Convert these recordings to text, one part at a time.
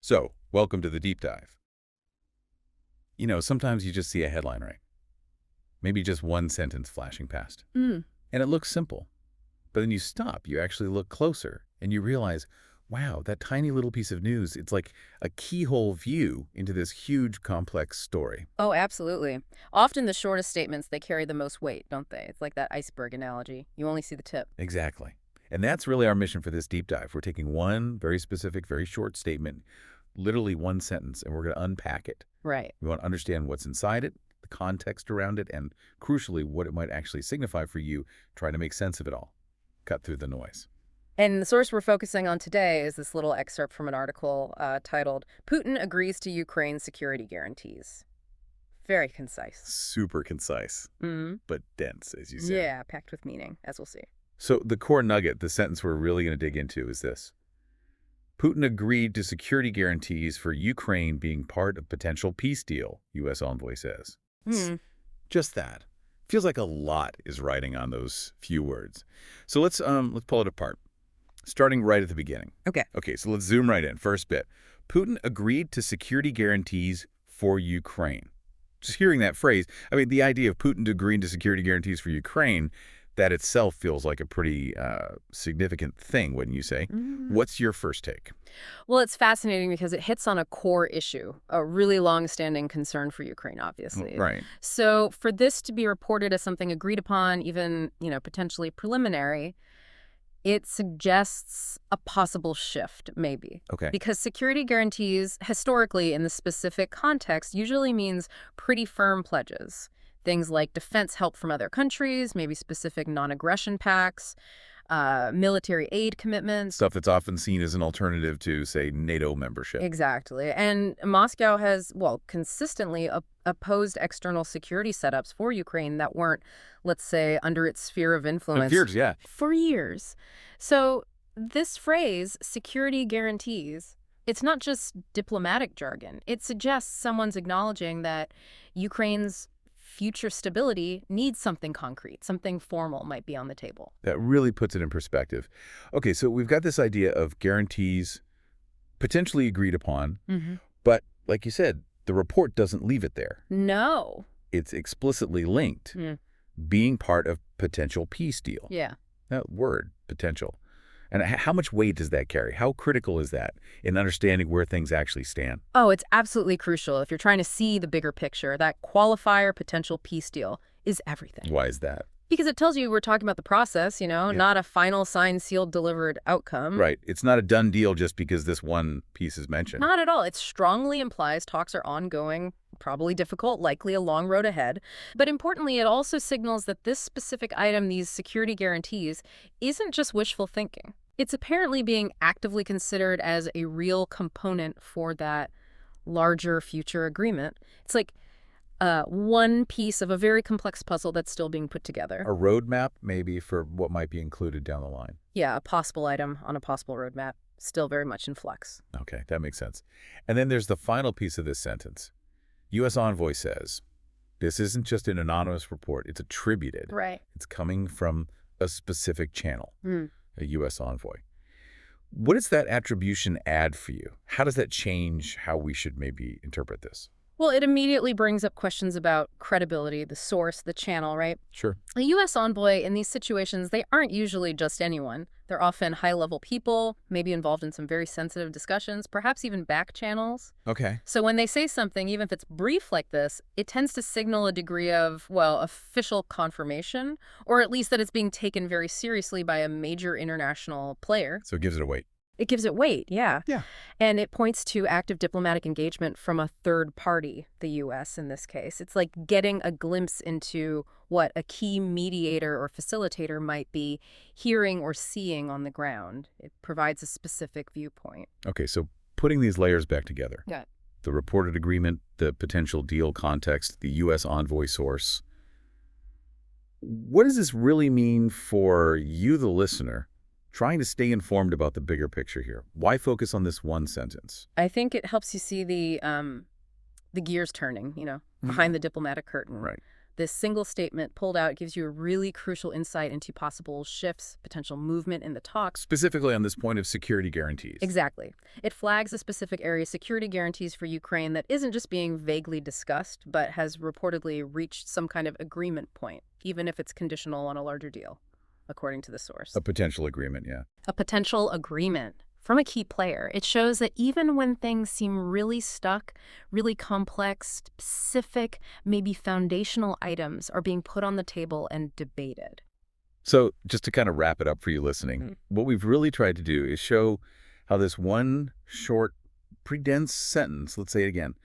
So, welcome to the deep dive. Sometimes you just see a headline, right? Maybe just one sentence flashing past. Mm. And it looks simple. But then you stop, you actually look closer, and you realize, wow, that tiny little piece of news, it's like a keyhole view into this huge, complex story. Oh, absolutely. Often the shortest statements, they carry the most weight, don't they? It's like that iceberg analogy. You only see the tip. Exactly. And that's really our mission for this deep dive. We're taking one very specific, very short statement, literally one sentence, and we're going to unpack it. Right. We want to understand what's inside it, the context around it, and crucially, what it might actually signify for you, trying to make sense of it all. Cut through the noise. And the source we're focusing on today is this little excerpt from an article titled, Putin Agrees to Ukraine's Security Guarantees. Very concise. Super concise, but dense, as you said. Yeah, packed with meaning, as we'll see. So the core nugget, the sentence we're really going to dig into is this. Putin agreed to security guarantees for Ukraine being part of potential peace deal, U.S. envoy says. Just that. Feels like a lot is riding on those few words. So let's pull it apart. Starting right at the beginning. Okay, so let's zoom right in. First bit. Putin agreed to security guarantees for Ukraine. Just hearing that phrase, I mean, the idea of Putin agreeing to security guarantees for Ukraine, that itself feels like a pretty significant thing, wouldn't you say? What's your first take? Well, it's fascinating because it hits on a core issue, a really long-standing concern for Ukraine, obviously. Right. So for this to be reported as something agreed upon, even, potentially preliminary, it suggests a possible shift, maybe. Okay. Because security guarantees, historically, in the specific context, usually means pretty firm pledges. Things like defense help from other countries, maybe specific non-aggression pacts, military aid commitments. Stuff that's often seen as an alternative to, say, NATO membership. Exactly. And Moscow has, consistently opposed external security setups for Ukraine that weren't, let's say, under its sphere of influence. Years, yeah. For years. So this phrase, security guarantees, it's not just diplomatic jargon. It suggests someone's acknowledging that Ukraine's future stability needs something concrete, something formal might be on the table. That really puts it in perspective. Okay, so we've got this idea of guarantees potentially agreed upon, but like you said, the report doesn't leave it there. No. It's explicitly linked, being part of potential peace deal. Yeah. That word, potential. And how much weight does that carry? How critical is that in understanding where things actually stand? Oh, it's absolutely crucial. If you're trying to see the bigger picture, that qualifier potential peace deal is everything. Why is that? Because it tells you we're talking about the process, not a final signed, sealed, delivered outcome. Right. It's not a done deal just because this one piece is mentioned. Not at all. It strongly implies talks are ongoing, probably difficult, likely a long road ahead. But importantly, it also signals that this specific item, these security guarantees, isn't just wishful thinking. It's apparently being actively considered as a real component for that larger future agreement. It's like one piece of a very complex puzzle that's still being put together. A roadmap, maybe, for what might be included down the line. Yeah, a possible item on a possible roadmap, still very much in flux. Okay, that makes sense. And then there's the final piece of this sentence. U.S. envoy says, this isn't just an anonymous report, it's attributed. Right. It's coming from a specific channel, a U.S. envoy. What does that attribution add for you? How does that change how we should maybe interpret this? Well, it immediately brings up questions about credibility, the source, the channel, right? Sure. A U.S. envoy in these situations, they aren't usually just anyone. They're often high-level people, maybe involved in some very sensitive discussions, perhaps even back channels. Okay. So when they say something, even if it's brief like this, it tends to signal a degree of, official confirmation, or at least that it's being taken very seriously by a major international player. So it gives it a weight. It gives it weight, yeah. Yeah. And it points to active diplomatic engagement from a third party, the U.S. in this case. It's like getting a glimpse into what a key mediator or facilitator might be hearing or seeing on the ground. It provides a specific viewpoint. Okay, so putting these layers back together. Yeah. The reported agreement, the potential deal context, the U.S. envoy source. What does this really mean for you, the listener, trying to stay informed about the bigger picture here? Why focus on this one sentence? I think it helps you see the gears turning, behind the diplomatic curtain. Right. This single statement pulled out gives you a really crucial insight into possible shifts, potential movement in the talks. Specifically on this point of security guarantees. Exactly. It flags a specific area of security guarantees for Ukraine that isn't just being vaguely discussed, but has reportedly reached some kind of agreement point, even if it's conditional on a larger deal, according to the source. A potential agreement, yeah. A potential agreement from a key player. It shows that even when things seem really stuck, really complex, specific, maybe foundational items are being put on the table and debated. So just to kind of wrap it up for you listening, what we've really tried to do is show how this one short, pretty dense sentence, let's say it again,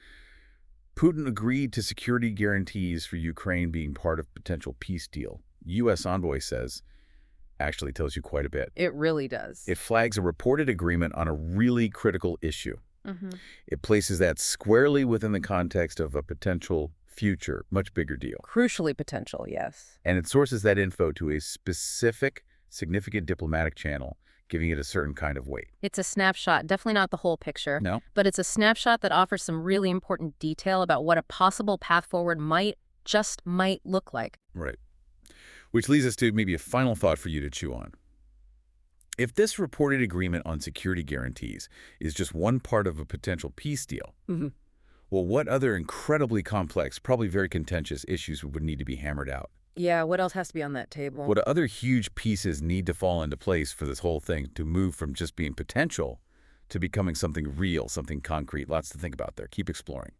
Putin agreed to security guarantees for Ukraine being part of potential peace deal, U.S. envoy says, actually tells you quite a bit. It really does. It flags a reported agreement on a really critical issue. It places that squarely within the context of a potential future, much bigger deal. Crucially potential, yes. And it sources that info to a specific, significant diplomatic channel, giving it a certain kind of weight. It's a snapshot, definitely not the whole picture. No? But it's a snapshot that offers some really important detail about what a possible path forward might look like. Right. Which leads us to maybe a final thought for you to chew on. If this reported agreement on security guarantees is just one part of a potential peace deal, well, what other incredibly complex, probably very contentious issues would need to be hammered out? Yeah, what else has to be on that table? What other huge pieces need to fall into place for this whole thing to move from just being potential to becoming something real, something concrete? Lots to think about there. Keep exploring.